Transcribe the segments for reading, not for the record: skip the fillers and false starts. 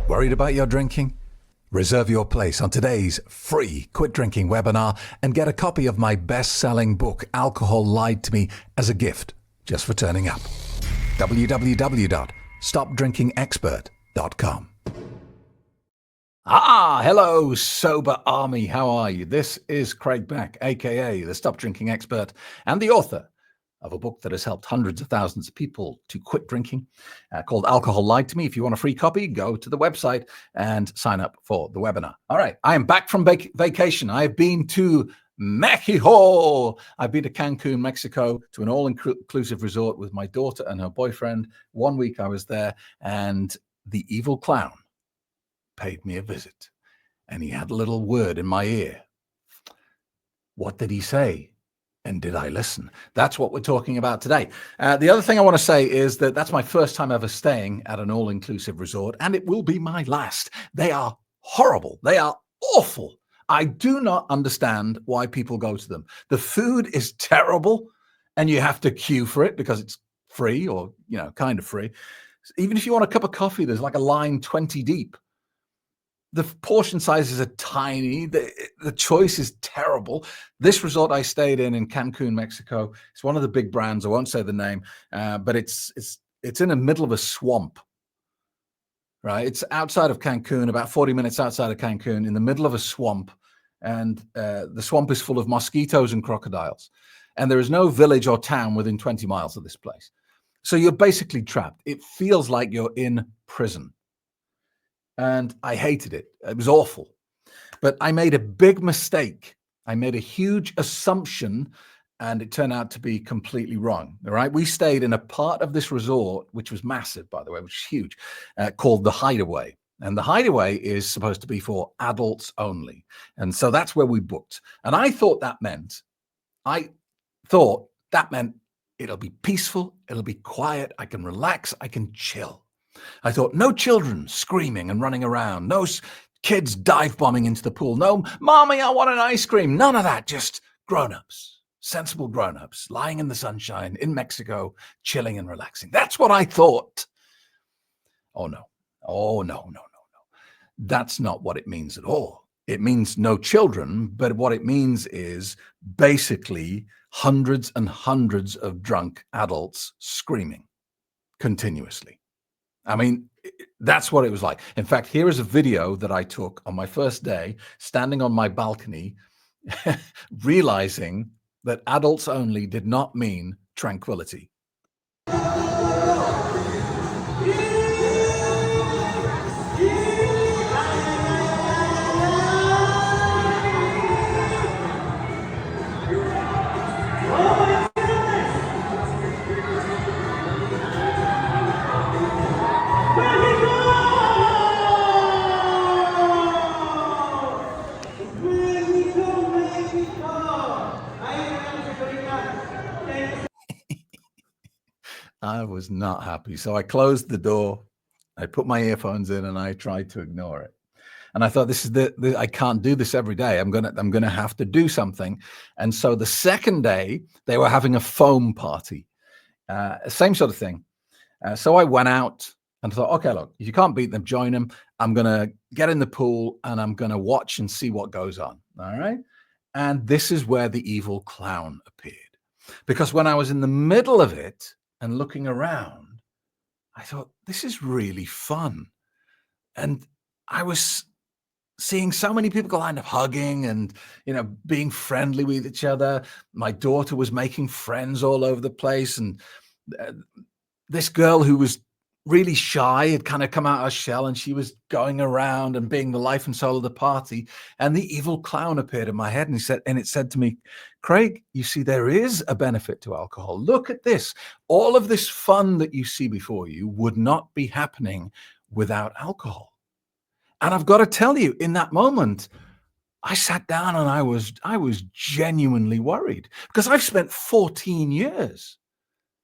Worried about your drinking? Reserve your place on today's free Quit Drinking webinar and get a copy of my best-selling book, Alcohol Lied to Me, as a gift just for turning up. www.stopdrinkingexpert.com. Hello, Sober Army. How are you? This is Craig Beck, aka the Stop Drinking Expert and the author of a book that has helped hundreds of thousands of people to quit drinking, called Alcohol Lied to Me. If you want a free copy, go to the website and sign up for the webinar. All right, I am back from vacation. I've been to Mexico. I've been to Cancun, Mexico, to an all-inclusive resort with my daughter and her boyfriend. 1 week I was there, and the evil clown paid me a visit, and he had a little word in my ear. What did he say? And did I listen? That's what we're talking about today. The other thing I want to say is that that's my first time ever staying at an all-inclusive resort, and it will be my last. They are horrible. They are awful. I do not understand why people go to them. The food is terrible, and you have to queue for it because it's free, or, you know, kind of free. Even if you want a cup of coffee, there's like a line 20 deep. The portion sizes are tiny. The choice is terrible. This resort I stayed in Cancun, Mexico, it's one of the big brands. I won't say the name, but it's in the middle of a swamp, right? It's outside of Cancun, about 40 minutes outside of Cancun, in the middle of a swamp. And the swamp is full of mosquitoes and crocodiles. And there is no village or town within 20 miles of this place. So you're basically trapped. It feels like you're in prison. And I hated it. It was awful. But I made a big mistake. I made a huge assumption, and it turned out to be completely wrong. All right. We stayed in a part of this resort, which was massive, by the way, which is huge, called the Hideaway. And the Hideaway is supposed to be for adults only. And so that's where we booked. And I thought that meant it'll be peaceful, it'll be quiet, I can relax, I can chill. I thought, no children screaming and running around, no kids dive bombing into the pool, no, mommy, I want an ice cream, none of that, just grown-ups, sensible grown-ups, lying in the sunshine in Mexico, chilling and relaxing. That's what I thought. Oh, no. That's not what it means at all. It means no children, but what it means is basically hundreds and hundreds of drunk adults screaming continuously. I mean, that's what it was like. In fact, here is a video that I took on my first day, standing on my balcony, realizing that adults only did not mean tranquility. I was not happy. So I closed the door, I put my earphones in, and I tried to ignore it. And I thought, this is I can't do this every day. I'm gonna have to do something. And so the second day, they were having a foam party, same sort of thing. So I went out and thought, okay, look, if you can't beat them, join them. I'm gonna get in the pool and I'm gonna watch and see what goes on. All right. And this is where the evil clown appeared, because when I was in the middle of it and looking around, I thought, this is really fun. And I was seeing so many people kind of hugging and, you know, being friendly with each other. My daughter was making friends all over the place. And this girl who was really shy had kind of come out of her shell, and she was going around and being the life and soul of the party. And the evil clown appeared in my head, and it said to me, Craig, you see, there is a benefit to alcohol. Look at this. All of this fun that you see before you would not be happening without alcohol. And I've got to tell you, in that moment, I sat down and I was genuinely worried, because I've spent 14 years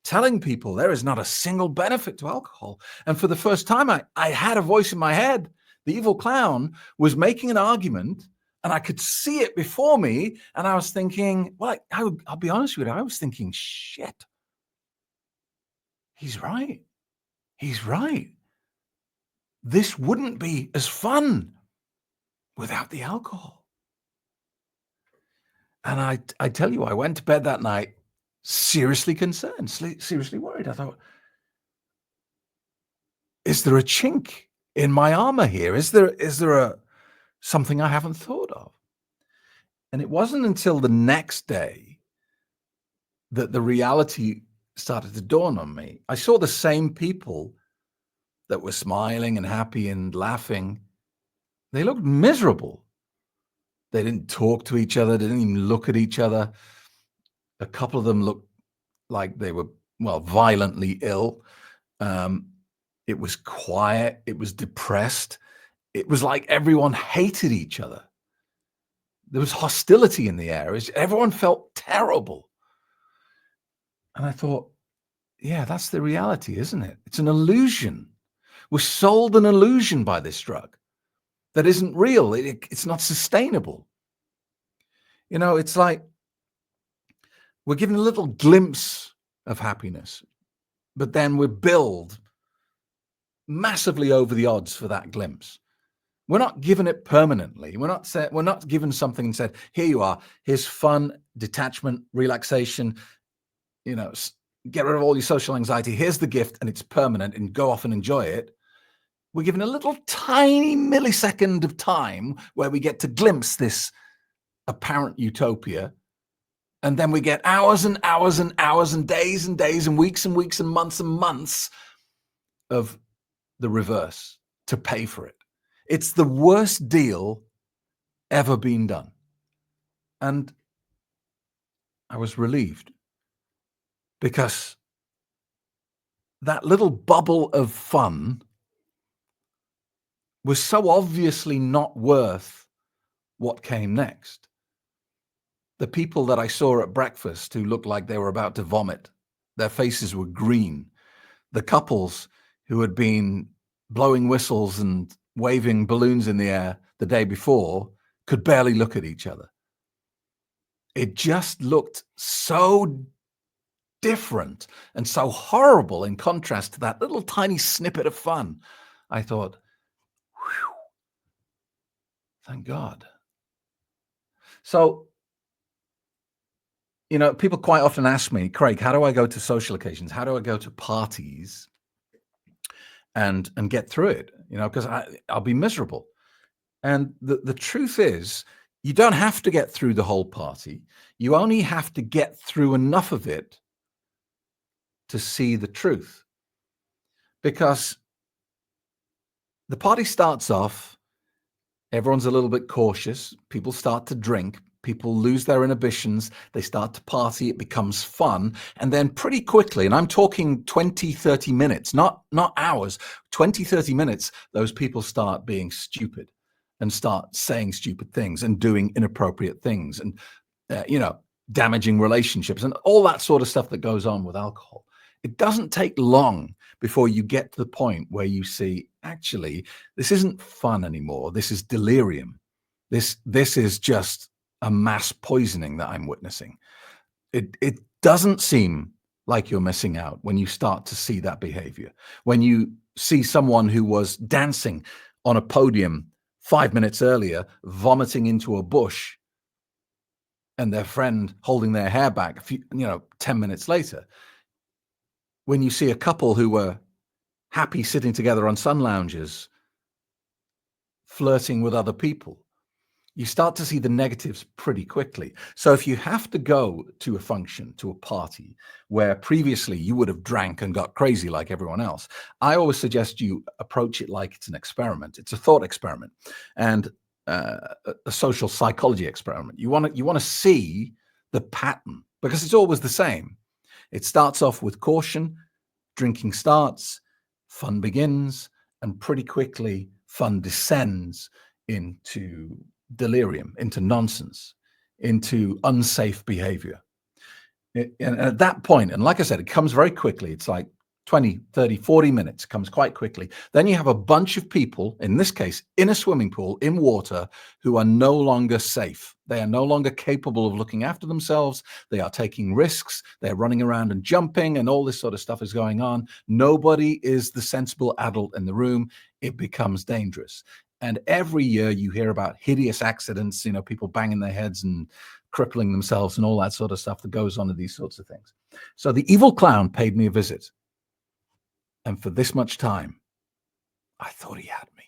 telling people there is not a single benefit to alcohol. And for the first time, I had a voice in my head. The evil clown was making an argument, and I could see it before me. And I was thinking, well, I'll be honest with you, I was thinking, shit, he's right. He's right. this wouldn't be as fun without the alcohol. And I tell you, I went to bed that night seriously concerned, seriously worried. I thought, is there a chink in my armor here? Is there a something I haven't thought of? And it wasn't until the next day that the reality started to dawn on me. I saw the same people that were smiling and happy and laughing. They looked miserable. They didn't talk to each other. They didn't even look at each other. A couple of them looked like they were, well, violently ill. It was quiet. It was depressed. It was like everyone hated each other. There was hostility in the air. Everyone felt terrible. And I thought, yeah, that's the reality, isn't it? It's an illusion. We're sold an illusion by this drug that isn't real. It's not sustainable. You know, it's like we're given a little glimpse of happiness, but then we're billed massively over the odds for that glimpse. We're not given it permanently. We're not given something and said, here you are. Here's fun, detachment, relaxation. You know, get rid of all your social anxiety. Here's the gift, and it's permanent, and go off and enjoy it. We're given a little tiny millisecond of time where we get to glimpse this apparent utopia. And then we get hours and hours and hours and days and weeks and months of the reverse to pay for it. It's the worst deal ever been done. And I was relieved because that little bubble of fun was so obviously not worth what came next. The people that I saw at breakfast who looked like they were about to vomit, their faces were green. The couples who had been blowing whistles and waving balloons in the air the day before could barely look at each other. It just looked so different and so horrible in contrast to that little tiny snippet of fun. I thought, whew, thank God. So, you know, people quite often ask me, Craig, how do I go to social occasions? How do I go to parties and get through it? You know, because I'll be miserable. And the truth is, you don't have to get through the whole party. You only have to get through enough of it to see the truth. Because the party starts off, everyone's a little bit cautious. People start to drink. People lose their inhibitions. They start to party. It becomes fun. And then pretty quickly, and I'm talking 20, 30 minutes, not hours, 20, 30 minutes, those people start being stupid and start saying stupid things and doing inappropriate things and, you know, damaging relationships and all that sort of stuff that goes on with alcohol. It doesn't take long before you get to the point where you see, actually, this isn't fun anymore. This is delirium. This is just a mass poisoning that I'm witnessing. It doesn't seem like you're missing out when you start to see that behavior. When you see someone who was dancing on a podium 5 minutes earlier, vomiting into a bush, and their friend holding their hair back, 10 minutes later. When you see a couple who were happy sitting together on sun lounges, flirting with other people, you start to see the negatives pretty quickly. So if you have to go to a function, to a party, where previously you would have drank and got crazy like everyone else, I always suggest you approach it like it's an experiment. It's a thought experiment and a social psychology experiment. You want to see the pattern because it's always the same. It starts off with caution, drinking starts, fun begins, and pretty quickly fun descends into delirium, into nonsense, into unsafe behavior. And at that point, and like I said, it comes very quickly. It's like 20, 30, 40 minutes, comes quite quickly. Then you have a bunch of people, in this case, in a swimming pool, in water, who are no longer safe. They are no longer capable of looking after themselves. They are taking risks. They're running around and jumping, and all this sort of stuff is going on. Nobody is the sensible adult in the room. It becomes dangerous. And every year you hear about hideous accidents, people banging their heads and crippling themselves and all that sort of stuff that goes on in these sorts of things. So the evil clown paid me a visit. And for this much time, I thought he had me.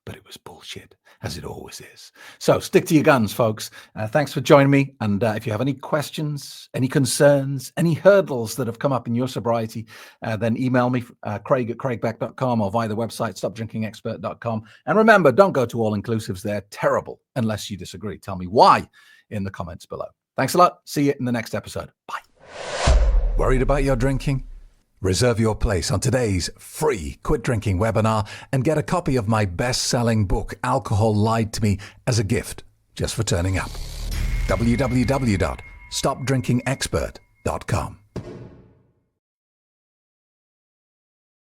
But it was bullshit, as it always is. So stick to your guns, folks. Thanks for joining me. And if you have any questions, any concerns, any hurdles that have come up in your sobriety, then email me, craig@craigbeck.com, or via the website, stopdrinkingexpert.com. And remember, don't go to all-inclusives. They're terrible unless you disagree. Tell me why in the comments below. Thanks a lot. See you in the next episode. Bye. Worried about your drinking? Reserve your place on today's free Quit Drinking webinar and get a copy of my best-selling book, Alcohol Lied to Me, as a gift just for turning up. www.stopdrinkingexpert.com